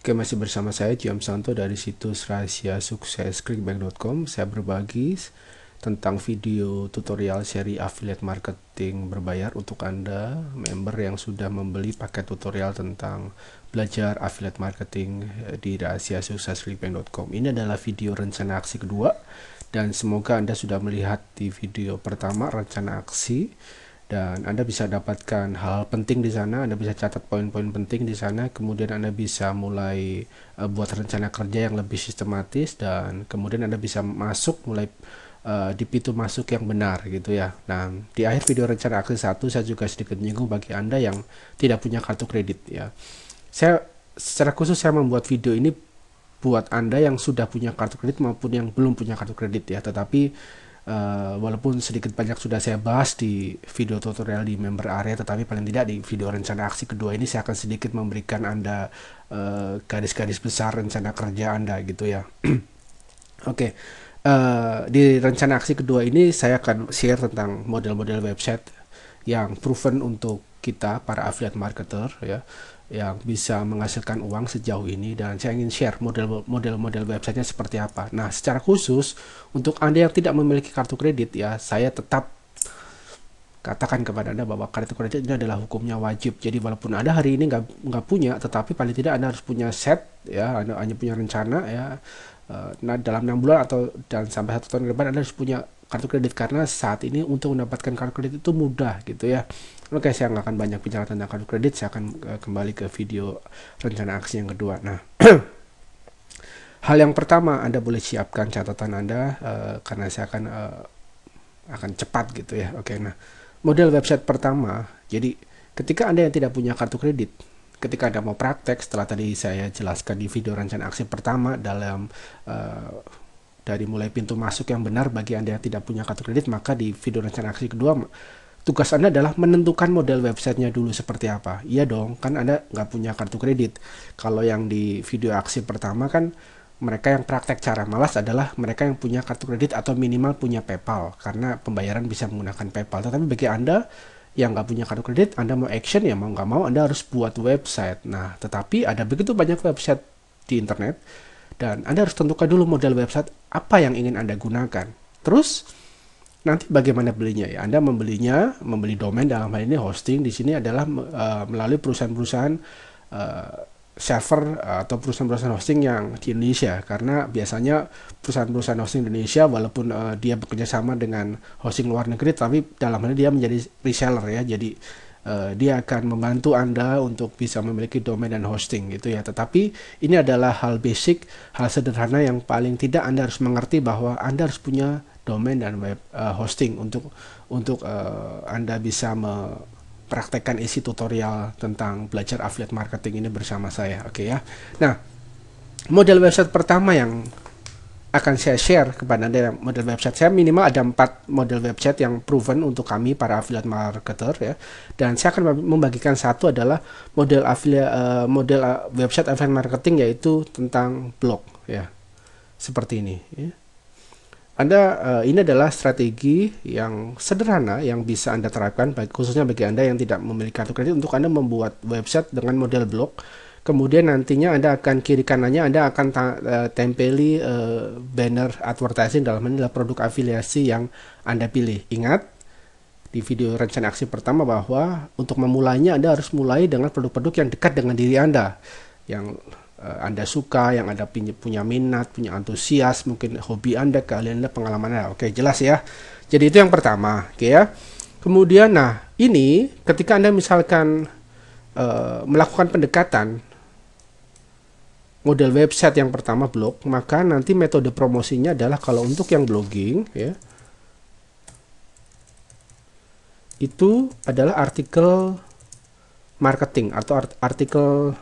Oke, masih bersama saya Jiam Santo dari situs rahasia sukses clickbank.com. Saya berbagi tentang video tutorial seri affiliate marketing berbayar untuk Anda member yang sudah membeli paket tutorial tentang belajar affiliate marketing di rahasia sukses clickbank.com. Ini adalah video rencana aksi kedua dan semoga Anda sudah melihat di video pertama rencana aksi. Dan Anda bisa dapatkan hal penting di sana, Anda bisa catat poin-poin penting di sana, kemudian Anda bisa mulai buat rencana kerja yang lebih sistematis, dan kemudian Anda bisa masuk mulai di pintu masuk yang benar gitu ya. Nah, di akhir video rencana aksi 1 saya juga sedikit menyinggung bagi Anda yang tidak punya kartu kredit ya. Saya secara khusus saya membuat video ini buat Anda yang sudah punya kartu kredit maupun yang belum punya kartu kredit ya, tetapi walaupun sedikit banyak sudah saya bahas di video tutorial di member area, tetapi paling tidak di video rencana aksi kedua ini saya akan sedikit memberikan Anda garis-garis besar rencana kerja Anda gitu ya. Oke, di rencana aksi kedua ini saya akan share tentang model-model website yang proven untuk kita para affiliate marketer ya, yang bisa menghasilkan uang sejauh ini, dan saya ingin share model websitenya seperti apa. Nah, secara khusus untuk Anda yang tidak memiliki kartu kredit ya, saya tetap katakan kepada Anda bahwa kartu kredit ini adalah hukumnya wajib. Jadi walaupun Anda hari ini nggak punya, tetapi paling tidak Anda harus punya set ya, Anda hanya punya rencana ya. Nah, dalam 6 bulan atau dan sampai 1 tahun ke depan Anda harus punya kartu kredit, karena saat ini untuk mendapatkan kartu kredit itu mudah gitu ya. Oke, saya nggak akan banyak bicara tentang kartu kredit, saya akan kembali ke video rencana aksi yang kedua. Nah, hal yang pertama Anda boleh siapkan catatan Anda karena saya akan cepat gitu ya. Oke, nah model website pertama. Jadi ketika Anda yang tidak punya kartu kredit, ketika Anda mau praktek setelah tadi saya jelaskan di video rencana aksi pertama dalam dari mulai pintu masuk yang benar bagi Anda yang tidak punya kartu kredit, maka di video rencana aksi kedua tugas Anda adalah menentukan model websitenya dulu seperti apa. Iya dong, kan Anda nggak punya kartu kredit. Kalau yang di video aksi pertama kan mereka yang praktek cara malas adalah mereka yang punya kartu kredit atau minimal punya PayPal, karena pembayaran bisa menggunakan PayPal. Tetapi bagi Anda yang nggak punya kartu kredit, Anda mau action ya mau nggak mau Anda harus buat website. Nah, tetapi ada begitu banyak website di internet, dan Anda harus tentukan dulu model website apa yang ingin Anda gunakan. Terus nanti bagaimana belinya ya? Anda membeli domain, dalam hal ini hosting di sini adalah melalui perusahaan-perusahaan server atau perusahaan-perusahaan hosting yang di Indonesia, karena biasanya perusahaan-perusahaan hosting Indonesia walaupun dia bekerja sama dengan hosting luar negeri, tapi dalam hal ini dia menjadi reseller ya. Jadi dia akan membantu Anda untuk bisa memiliki domain dan hosting gitu ya. Tetapi ini adalah hal basic, hal sederhana yang paling tidak Anda harus mengerti bahwa Anda harus punya domain dan web hosting untuk Anda bisa mempraktekkan isi tutorial tentang belajar affiliate marketing ini bersama saya. Oke ya. Nah, model website pertama yang akan saya share kepada Anda, model website saya minimal ada 4 model website yang proven untuk kami para affiliate marketer ya. Dan saya akan membagikan satu adalah model website affiliate marketing, yaitu tentang blog ya. Seperti ini ya. Ini adalah strategi yang sederhana yang bisa Anda terapkan, khususnya bagi Anda yang tidak memiliki kartu kredit, untuk Anda membuat website dengan model blog. Kemudian nantinya Anda akan kiri kanannya Anda akan tempeli banner advertising, dalam ini adalah produk afiliasi yang Anda pilih. Ingat di video rencana aksi pertama bahwa untuk memulainya Anda harus mulai dengan produk-produk yang dekat dengan diri Anda, yang Anda suka, yang Anda punya minat, punya antusias, mungkin hobi Anda, keahlian Anda, pengalaman Anda. Oke, jelas ya. Jadi itu yang pertama, oke ya. Kemudian, nah ini ketika Anda misalkan melakukan pendekatan model website yang pertama blog, maka nanti metode promosinya adalah kalau untuk yang blogging ya, itu adalah artikel marketing atau artikel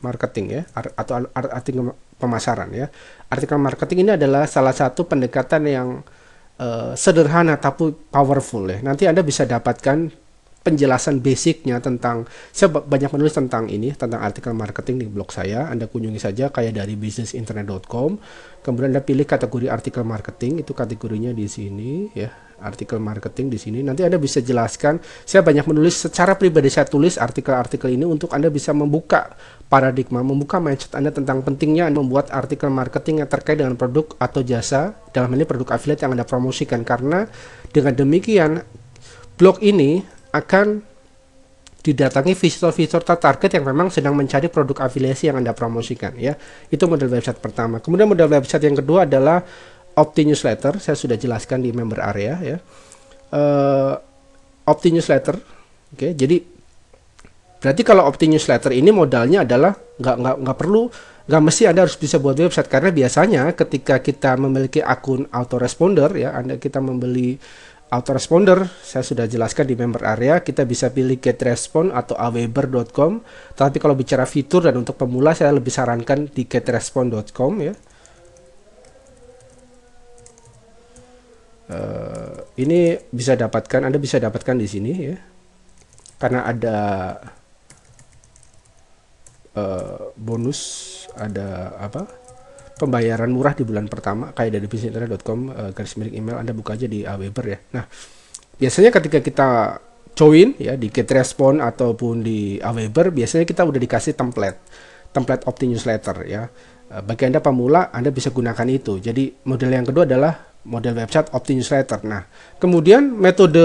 marketing ya, atau artikel pemasaran ya. Artikel marketing ini adalah salah satu pendekatan yang sederhana tapi powerful ya. Nanti Anda bisa dapatkan penjelasan basicnya tentang, saya banyak menulis tentang ini, tentang artikel marketing di blog saya. Anda kunjungi saja kayak dari businessinternet.com, kemudian Anda pilih kategori artikel marketing, itu kategorinya di sini ya, artikel marketing di sini. Nanti Anda bisa jelaskan, saya banyak menulis secara pribadi, saya tulis artikel-artikel ini untuk Anda bisa membuka paradigma, membuka mindset Anda tentang pentingnya membuat artikel marketing yang terkait dengan produk atau jasa, dalam hal ini produk affiliate yang Anda promosikan, karena dengan demikian blog ini akan didatangi visitor-visitor target yang memang sedang mencari produk afiliasi yang Anda promosikan ya. Itu model website pertama. Kemudian model website yang kedua adalah Opti Newsletter. Saya sudah jelaskan di member area ya. Opti Newsletter. Oke, jadi berarti kalau Opti Newsletter ini modalnya adalah nggak mesti Anda harus bisa buat website, karena biasanya ketika kita memiliki akun autoresponder ya, kita membeli autoresponder, saya sudah jelaskan di member area, kita bisa pilih GetResponse atau aweber.com. Tapi kalau bicara fitur dan untuk pemula, saya lebih sarankan di getresponse.com ya. Ini bisa Anda bisa dapatkan di sini ya, karena ada bonus, ada pembayaran murah di bulan pertama kayak dari businessinternet.com /email. Anda buka aja di Aweber ya. Nah, biasanya ketika kita join ya di GetResponse ataupun di Aweber, biasanya kita udah dikasih template Opti Newsletter ya. Bagi Anda pemula, Anda bisa gunakan itu. Jadi model yang kedua adalah model website Opti Newsletter. Nah, kemudian metode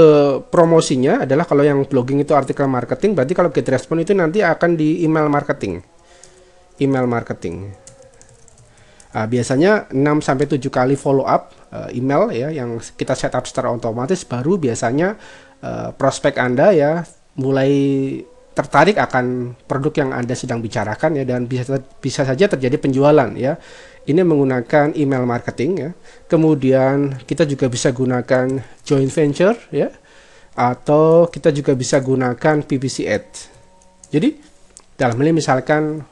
promosinya adalah, kalau yang blogging itu artikel marketing, berarti kalau GetResponse itu nanti akan di email marketing. Biasanya 6-7 kali follow up email ya, yang kita setup secara otomatis, baru biasanya prospek Anda ya mulai tertarik akan produk yang Anda sedang bicarakan ya, dan bisa saja terjadi penjualan ya. Ini menggunakan email marketing ya. Kemudian kita juga bisa gunakan joint venture ya, atau kita juga bisa gunakan PPC ads. Jadi dalam hal ini misalkan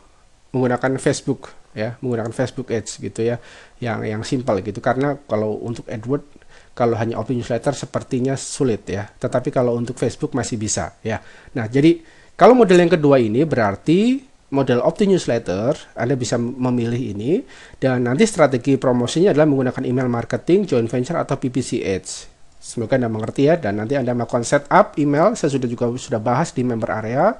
menggunakan Facebook ya, menggunakan Facebook Ads gitu ya, yang simpel gitu, karena kalau untuk AdWords, kalau hanya Opti Newsletter sepertinya sulit ya, tetapi kalau untuk Facebook masih bisa ya. Nah, jadi kalau model yang kedua ini berarti model Opti Newsletter, Anda bisa memilih ini, dan nanti strategi promosinya adalah menggunakan email marketing, joint venture atau PPC Ads. Semoga Anda mengerti ya, dan nanti Anda melakukan setup email, saya sudah bahas di member area.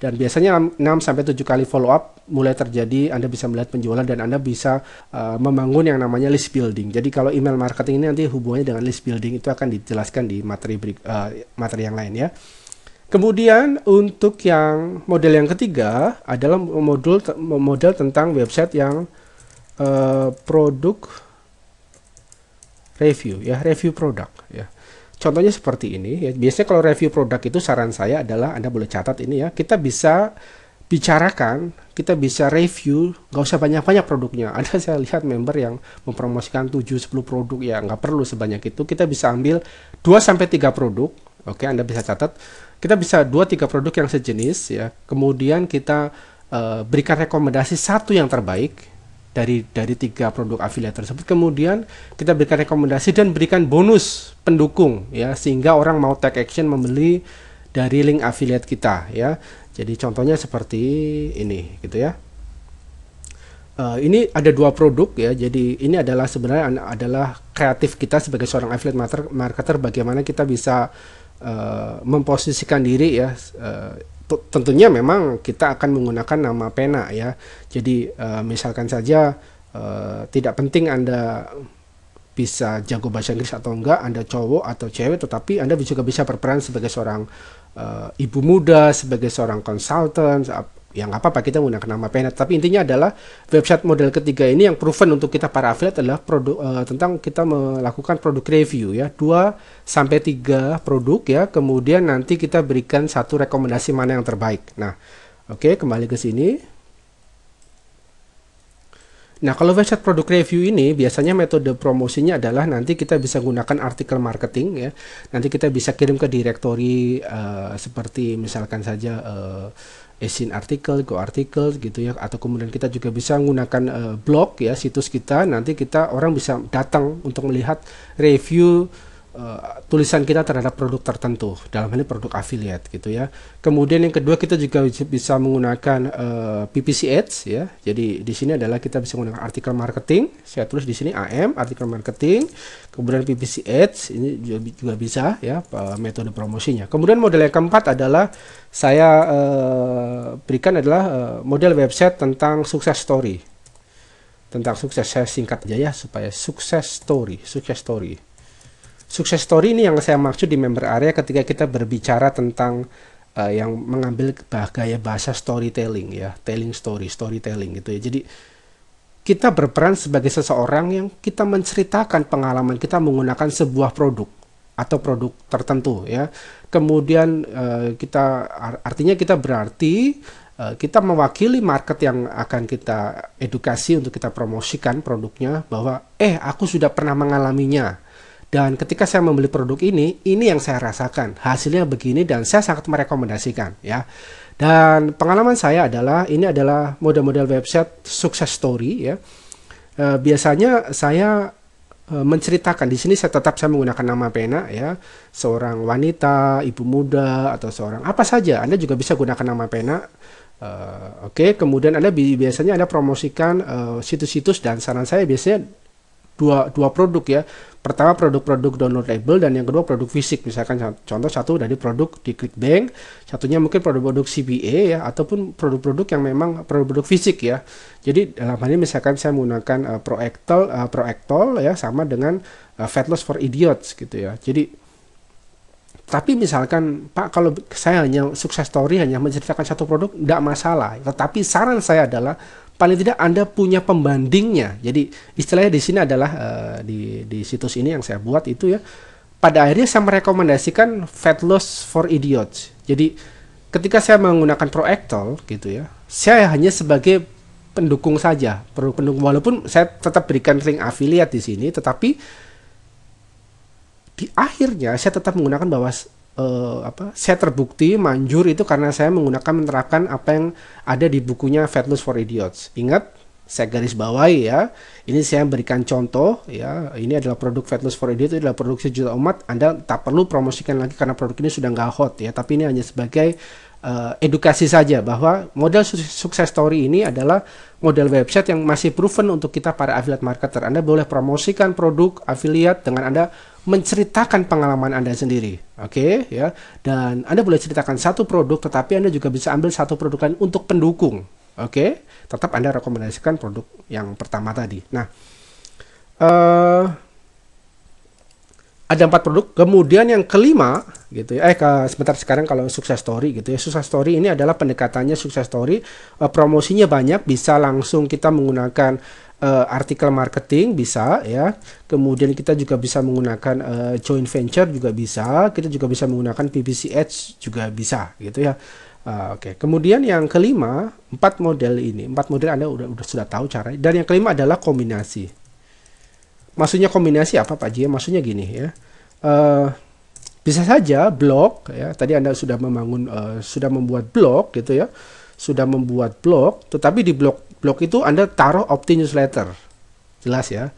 Dan biasanya 6-7 kali follow up mulai terjadi, Anda bisa melihat penjualan dan Anda bisa membangun yang namanya list building. Jadi kalau email marketing ini nanti hubungannya dengan list building, itu akan dijelaskan di materi yang lain ya. Kemudian untuk yang model yang ketiga adalah model tentang website yang produk review ya, review produk ya. Contohnya seperti ini ya. Biasanya kalau review produk itu saran saya adalah, Anda boleh catat ini ya, kita bisa bicarakan, kita bisa review, nggak usah banyak-banyak produknya. Ada saya lihat member yang mempromosikan 7-10 produk ya, nggak perlu sebanyak itu. Kita bisa ambil 2-3 produk. Oke, Anda bisa catat. Kita bisa 2-3 produk yang sejenis ya. Kemudian kita berikan rekomendasi satu yang terbaik dari 3 produk affiliate tersebut. Kemudian kita berikan rekomendasi dan berikan bonus pendukung ya, sehingga orang mau take action membeli dari link affiliate kita ya. Jadi contohnya seperti ini gitu ya. Ini ada 2 produk ya. Jadi ini adalah sebenarnya adalah kreatif kita sebagai seorang affiliate marketer, bagaimana kita bisa memposisikan diri ya. Tentunya memang kita akan menggunakan nama pena ya. Jadi misalkan saja tidak penting Anda bisa jago bahasa Inggris atau enggak, Anda cowok atau cewek, tetapi Anda juga bisa berperan sebagai seorang ibu muda, sebagai seorang konsultan, yang apa-apa kita menggunakan nama pena. Tapi intinya adalah website model ketiga ini yang proven untuk kita para affiliate adalah tentang kita melakukan produk review ya, 2-3 produk ya, kemudian nanti kita berikan satu rekomendasi mana yang terbaik. Nah, oke, kembali ke sini. Nah, kalau website produk review ini biasanya metode promosinya adalah nanti kita bisa gunakan artikel marketing ya. Nanti kita bisa kirim ke direktori seperti misalkan saja Esin artikel, Go artikel gitu ya, atau kemudian kita juga bisa menggunakan blog ya, situs kita. Nanti orang bisa datang untuk melihat review tulisan kita terhadap produk tertentu, dalam hal ini produk affiliate gitu ya. Kemudian yang kedua, kita juga bisa menggunakan PPC ads ya. Jadi di sini adalah kita bisa menggunakan artikel marketing. Saya tulis di sini AM artikel marketing, kemudian PPC ads ini juga bisa ya, metode promosinya. Kemudian model yang keempat adalah saya berikan adalah model website tentang sukses story. Tentang sukses, saya singkat aja ya supaya sukses story. Sukses story ini yang saya maksud di member area ketika kita berbicara tentang yang mengambil gaya bahasa storytelling ya, telling story, storytelling gitu ya. Jadi kita berperan sebagai seseorang yang kita menceritakan pengalaman kita menggunakan sebuah produk atau produk tertentu ya. Kemudian artinya kita berarti kita mewakili market yang akan kita edukasi untuk kita promosikan produknya, bahwa aku sudah pernah mengalaminya. Dan ketika saya membeli produk ini yang saya rasakan, hasilnya begini dan saya sangat merekomendasikan ya. Dan pengalaman saya adalah ini adalah model-model website sukses story ya. Biasanya saya menceritakan di sini saya menggunakan nama pena ya, seorang wanita, ibu muda atau seorang apa saja. Anda juga bisa gunakan nama pena. Oke, kemudian Anda biasanya Anda promosikan situs-situs, dan saran saya biasanya dua produk ya. Pertama produk-produk downloadable, dan yang kedua produk fisik. Misalkan contoh satu dari produk di ClickBank, satunya mungkin produk-produk CBA ya, ataupun produk-produk yang memang produk-produk fisik ya. Jadi dalam hal ini misalkan saya menggunakan Proactol ya, sama dengan Fat Loss for Idiots gitu ya. Jadi tapi misalkan Pak, kalau saya hanya sukses story, hanya menceritakan satu produk, tidak masalah. Tetapi saran saya adalah paling tidak Anda punya pembandingnya. Jadi istilahnya di sini adalah di situs ini yang saya buat itu ya. Pada akhirnya saya merekomendasikan Fat Loss for Idiots. Jadi ketika saya menggunakan Proactol gitu ya, saya hanya sebagai pendukung saja, pendukung, walaupun saya tetap berikan link affiliate di sini, tetapi di akhirnya saya tetap menggunakan bahwa saya terbukti manjur itu karena saya menerapkan apa yang ada di bukunya Fat Loss for Idiots. Ingat, saya garis bawahi ya. Ini saya berikan contoh ya. Ini adalah produk Fat Loss for Idiots, itu adalah produk sejuta umat. Anda tak perlu promosikan lagi karena produk ini sudah nggak hot ya. Tapi ini hanya sebagai edukasi saja bahwa model sukses story ini adalah model website yang masih proven untuk kita para affiliate marketer. Anda boleh promosikan produk affiliate dengan Anda menceritakan pengalaman Anda sendiri, oke ya. Dan Anda boleh ceritakan satu produk, tetapi Anda juga bisa ambil satu produk lain untuk pendukung, oke. Tetap Anda rekomendasikan produk yang pertama tadi. Nah, ada 4 produk. Kemudian yang kelima gitu ya. Sebentar, sekarang kalau sukses story gitu ya. Sukses story ini adalah pendekatannya sukses story. Promosinya banyak, bisa langsung kita menggunakan artikel marketing bisa ya. Kemudian kita juga bisa menggunakan joint venture juga bisa. Kita juga bisa menggunakan PPC ads juga bisa gitu ya. Oke. Kemudian yang kelima, 4 model ini. 4 model Anda sudah tahu cara. Dan yang kelima adalah kombinasi. Maksudnya kombinasi apa Pak Ji? Maksudnya gini ya. Bisa saja blog ya. Tadi Anda sudah sudah membuat blog gitu ya. Sudah membuat blog, tetapi di blog itu Anda taruh opt-in newsletter. Jelas ya.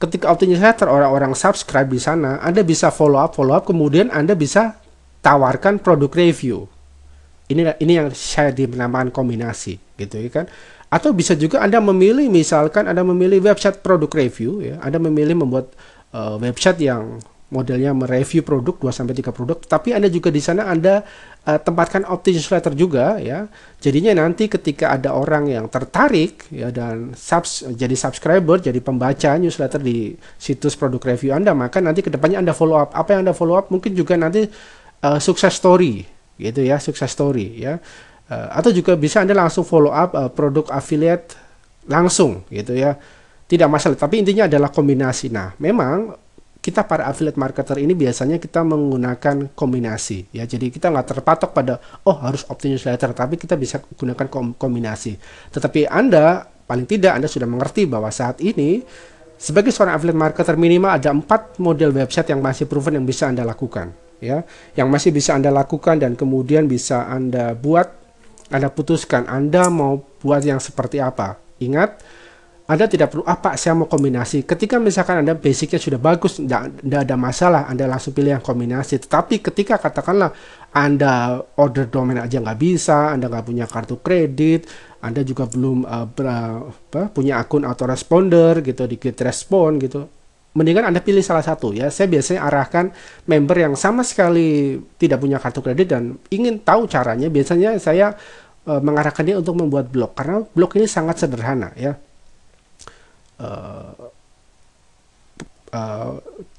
Ketika opt-in newsletter orang-orang subscribe di sana, Anda bisa follow up, kemudian Anda bisa tawarkan produk review. Ini yang saya dinamakan kombinasi gitu ya kan. Atau bisa juga Anda memilih, misalkan Anda memilih website produk review ya. Anda memilih membuat website yang modelnya mereview produk 2-3 produk, tapi Anda juga di sana Anda tempatkan opt-in newsletter juga ya. Jadinya nanti ketika ada orang yang tertarik ya dan jadi subscriber, jadi pembaca newsletter di situs produk review Anda, maka nanti kedepannya Anda follow up. Apa yang Anda follow up? Mungkin juga nanti success story gitu ya, success story ya. Atau juga bisa Anda langsung follow up produk affiliate langsung gitu ya. Tidak masalah, tapi intinya adalah kombinasi. Nah, memang kita para affiliate marketer ini biasanya kita menggunakan kombinasi ya. Jadi kita nggak terpatok pada harus opt-in newsletter, tapi kita bisa gunakan kombinasi. Tetapi Anda paling tidak Anda sudah mengerti bahwa saat ini sebagai seorang affiliate marketer minimal ada 4 model website yang masih proven yang bisa Anda lakukan ya. Yang masih bisa Anda lakukan dan kemudian bisa Anda buat, Anda putuskan Anda mau buat yang seperti apa. Ingat, Anda tidak perlu, Pak, saya mau kombinasi. Ketika misalkan Anda basicnya sudah bagus, tidak ada masalah, Anda langsung pilih yang kombinasi. Tetapi ketika katakanlah Anda order domain aja nggak bisa, Anda nggak punya kartu kredit, Anda juga belum punya akun autoresponder gitu di GetResponse gitu, mendingan Anda pilih salah satu ya. Saya biasanya arahkan member yang sama sekali tidak punya kartu kredit dan ingin tahu caranya, biasanya saya mengarahkan dia untuk membuat blog, karena blog ini sangat sederhana ya.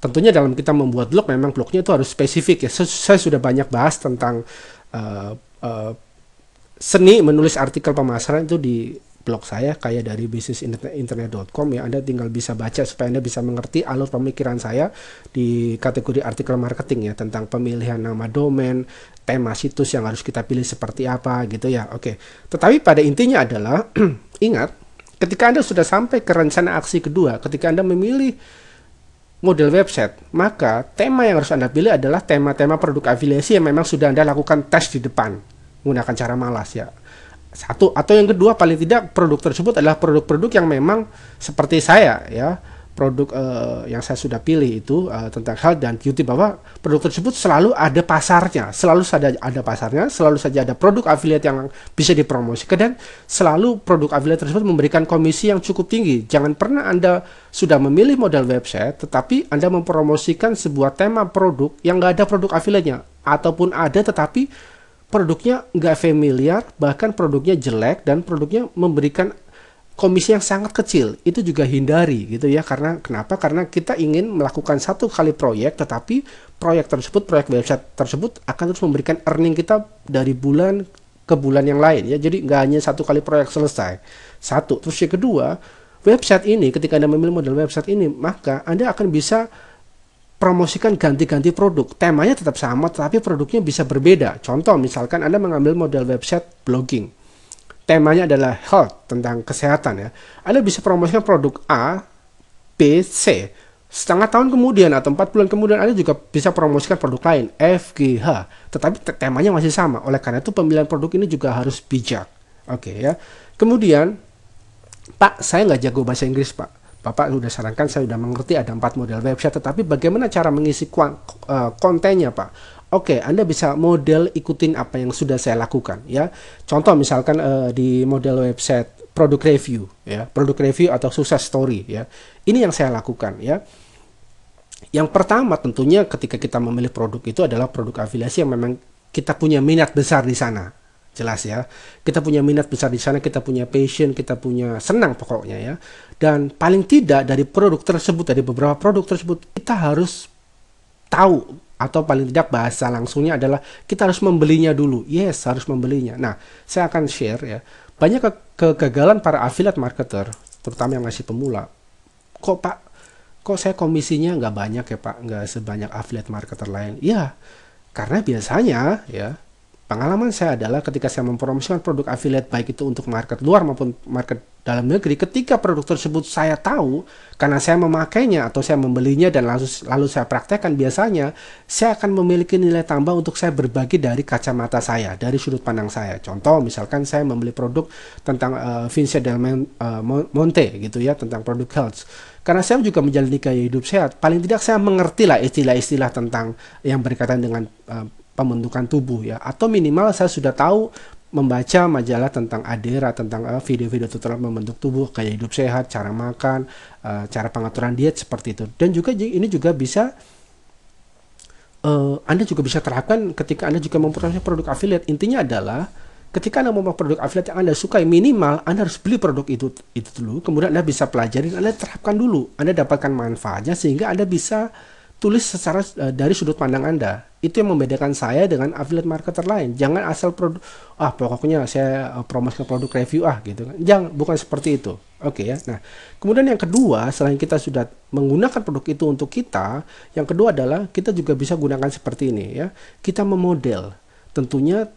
Tentunya dalam kita membuat blog, memang blognya itu harus spesifik ya. Saya sudah banyak bahas tentang seni menulis artikel pemasaran itu di blog saya, kayak dari bisnisinternet.com ya. Anda tinggal bisa baca supaya Anda bisa mengerti alur pemikiran saya di kategori artikel marketing ya, tentang pemilihan nama domain, tema situs yang harus kita pilih seperti apa gitu ya. Oke. Tetapi pada intinya adalah ingat, ketika Anda sudah sampai ke rencana aksi kedua, ketika Anda memilih model website, maka tema yang harus Anda pilih adalah tema-tema produk afiliasi yang memang sudah Anda lakukan tes di depan menggunakan cara malas ya. Satu, atau yang kedua, paling tidak produk tersebut adalah produk-produk yang memang seperti saya ya, produk yang saya sudah pilih itu tentang health dan beauty, bahwa produk tersebut selalu ada pasarnya, selalu saja ada produk affiliate yang bisa dipromosikan, dan selalu produk affiliate tersebut memberikan komisi yang cukup tinggi. Jangan pernah Anda sudah memilih model website tetapi Anda mempromosikan sebuah tema produk yang nggak ada produk affiliate-nya, ataupun ada tetapi produknya nggak familiar, bahkan produknya jelek dan produknya memberikan komisi yang sangat kecil. Itu juga hindari gitu ya. Karena kenapa? Karena kita ingin melakukan satu kali proyek, tetapi proyek website tersebut akan terus memberikan earning kita dari bulan ke bulan yang lain ya. Jadi nggak hanya satu kali proyek selesai. Satu. Terus yang kedua, website ini, ketika Anda memilih model website ini, maka Anda akan bisa promosikan ganti-ganti produk. Temanya tetap sama, tetapi produknya bisa berbeda. Contoh, misalkan Anda mengambil model website blogging. Temanya adalah health, tentang kesehatan ya. Anda bisa promosikan produk A, B, C. Setengah tahun kemudian atau 4 bulan kemudian Anda juga bisa promosikan produk lain, F, G, H. Tetapi temanya masih sama. Oleh karena itu pemilihan produk ini juga harus bijak. Oke ya. Kemudian, Pak, saya nggak jago bahasa Inggris, Pak. Bapak sudah sarankan, saya sudah mengerti ada 4 model website, tetapi bagaimana cara mengisi kontennya, Pak? Oke, Anda bisa model ikutin apa yang sudah saya lakukan ya. Contoh misalkan di model website produk review ya, produk review atau success story ya. Ini yang saya lakukan ya. Yang pertama tentunya ketika kita memilih produk itu adalah produk afiliasi yang memang kita punya minat besar di sana. Jelas ya, kita punya minat besar di sana, kita punya passion, kita punya senang pokoknya ya. Dan paling tidak dari produk tersebut, dari beberapa produk tersebut, kita harus tahu, atau paling tidak bahasa langsungnya adalah kita harus membelinya dulu. Yes, harus membelinya. Nah, saya akan share ya, banyak kegagalan para affiliate marketer, terutama yang masih pemula. Kok Pak, kok saya komisinya nggak banyak ya Pak, nggak sebanyak affiliate marketer lain? Ya, karena biasanya ya, pengalaman saya adalah ketika saya mempromosikan produk affiliate, baik itu untuk market luar maupun market dalam negeri, ketika produk tersebut saya tahu karena saya memakainya atau saya membelinya dan lalu saya praktekkan, biasanya saya akan memiliki nilai tambah untuk saya berbagi dari kacamata saya, dari sudut pandang saya. Contoh misalkan saya membeli produk tentang Vince Del Monte gitu ya, tentang produk health. Karena saya juga menjalani gaya hidup sehat, paling tidak saya mengerti lah istilah-istilah tentang yang berkaitan dengan pembentukan tubuh ya, atau minimal saya sudah tahu membaca majalah tentang Adera, tentang video-video tutorial membentuk tubuh, gaya hidup sehat, cara makan, cara pengaturan diet seperti itu. Dan juga ini juga bisa Anda juga bisa terapkan ketika Anda juga mempromosikan produk affiliate. Intinya adalah ketika Anda mau produk affiliate yang Anda sukai, minimal Anda harus beli produk itu dulu, kemudian Anda bisa pelajari, Anda terapkan dulu, Anda dapatkan manfaatnya sehingga Anda bisa tulis secara dari sudut pandang Anda. Itu yang membedakan saya dengan affiliate marketer lain. Jangan asal produk, pokoknya saya promosikan produk review gitu kan. Jangan, bukan seperti itu. Oke ya. Nah, kemudian yang kedua, selain kita sudah menggunakan produk itu untuk kita, yang kedua adalah kita juga bisa gunakan seperti ini ya. Kita memodel. Tentunya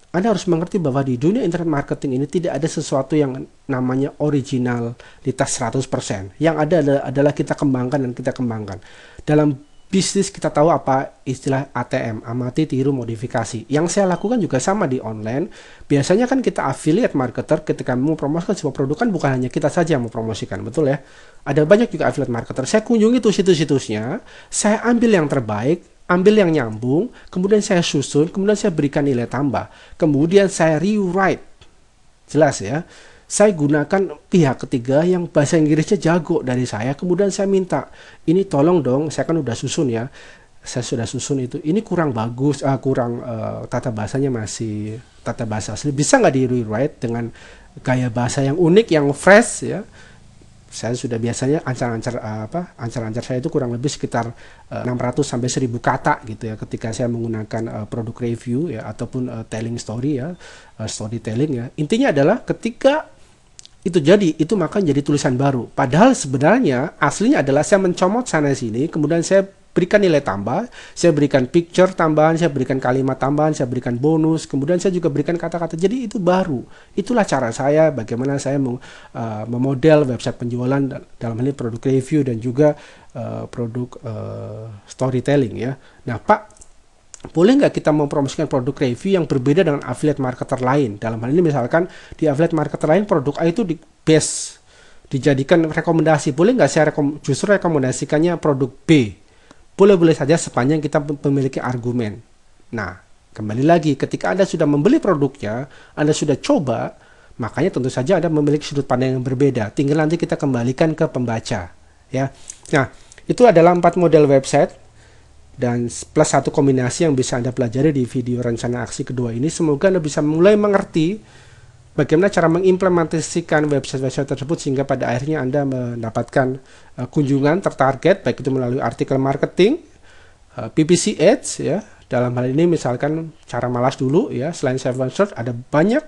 Anda harus mengerti bahwa di dunia internet marketing ini tidak ada sesuatu yang namanya originalitas 100%. Yang ada adalah kita kembangkan dan kita kembangkan. Dalam bisnis kita tahu apa istilah ATM, amati tiru modifikasi. Yang saya lakukan juga sama di online. Biasanya kan kita affiliate marketer ketika mau promosikan sebuah produk kan bukan hanya kita saja yang mau promosikan, betul ya? Ada banyak juga affiliate marketer. Saya kunjungi tuh situs-situsnya, saya ambil yang terbaik, ambil yang nyambung, kemudian saya susun, kemudian saya berikan nilai tambah, kemudian saya rewrite. Jelas ya? Saya gunakan pihak ketiga yang bahasa Inggrisnya jago dari saya, kemudian saya minta, ini tolong dong, saya kan udah susun ya, saya sudah susun itu, ini kurang bagus, tata bahasanya masih tata bahasa asli, bisa nggak di rewrite dengan gaya bahasa yang unik, yang fresh ya. Saya sudah biasanya ancar-ancar saya itu kurang lebih sekitar 600 sampai 1000 kata gitu ya ketika saya menggunakan produk review ya ataupun telling story ya, storytelling ya. Intinya adalah ketika itu jadi, itu maka jadi tulisan baru. Padahal sebenarnya aslinya adalah saya mencomot sana sini, kemudian saya berikan nilai tambah, saya berikan picture tambahan, saya berikan kalimat tambahan, saya berikan bonus, kemudian saya juga berikan kata-kata. Jadi itu baru. Itulah cara saya bagaimana saya memodel website penjualan dalam hal ini produk review dan juga produk storytelling ya. Nah, Pak, boleh nggak kita mempromosikan produk review yang berbeda dengan affiliate marketer lain? Dalam hal ini misalkan di affiliate marketer lain produk A itu dijadikan rekomendasi. Boleh nggak saya justru rekomendasikannya produk B? Boleh-boleh saja sepanjang kita memiliki argumen. Nah, kembali lagi ketika Anda sudah membeli produknya, Anda sudah coba, makanya tentu saja Anda memiliki sudut pandang yang berbeda. Tinggal nanti kita kembalikan ke pembaca. Ya. Nah, itu adalah 4 model website dan plus satu kombinasi yang bisa Anda pelajari di video rencana aksi kedua ini. Semoga Anda bisa mulai mengerti bagaimana cara mengimplementasikan website-website tersebut sehingga pada akhirnya Anda mendapatkan kunjungan tertarget, baik itu melalui artikel marketing, PPC ads ya. Dalam hal ini misalkan cara malas dulu ya, selain 7 Search ada banyak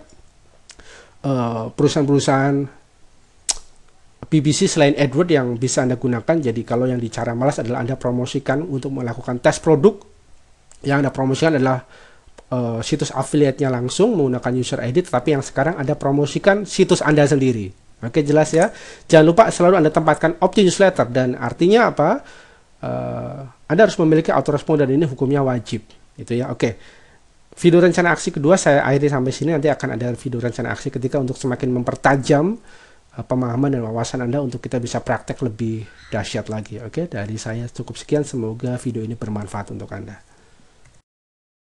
perusahaan-perusahaan PPC selain AdWords yang bisa Anda gunakan. Jadi kalau yang di cara malas adalah Anda promosikan untuk melakukan tes produk, yang Anda promosikan adalah situs affiliate-nya langsung menggunakan user ID, tetapi yang sekarang Anda promosikan situs Anda sendiri. Oke, jelas ya. Jangan lupa selalu Anda tempatkan opt-in newsletter, dan artinya apa? Anda harus memiliki autorespon dan ini hukumnya wajib. Itu ya. Oke. Video rencana aksi kedua saya akhiri sampai sini. Nanti akan ada video rencana aksi ketika untuk semakin mempertajam pemahaman dan wawasan Anda untuk kita bisa praktek lebih dahsyat lagi. Oke, dari saya cukup sekian. Semoga video ini bermanfaat untuk Anda.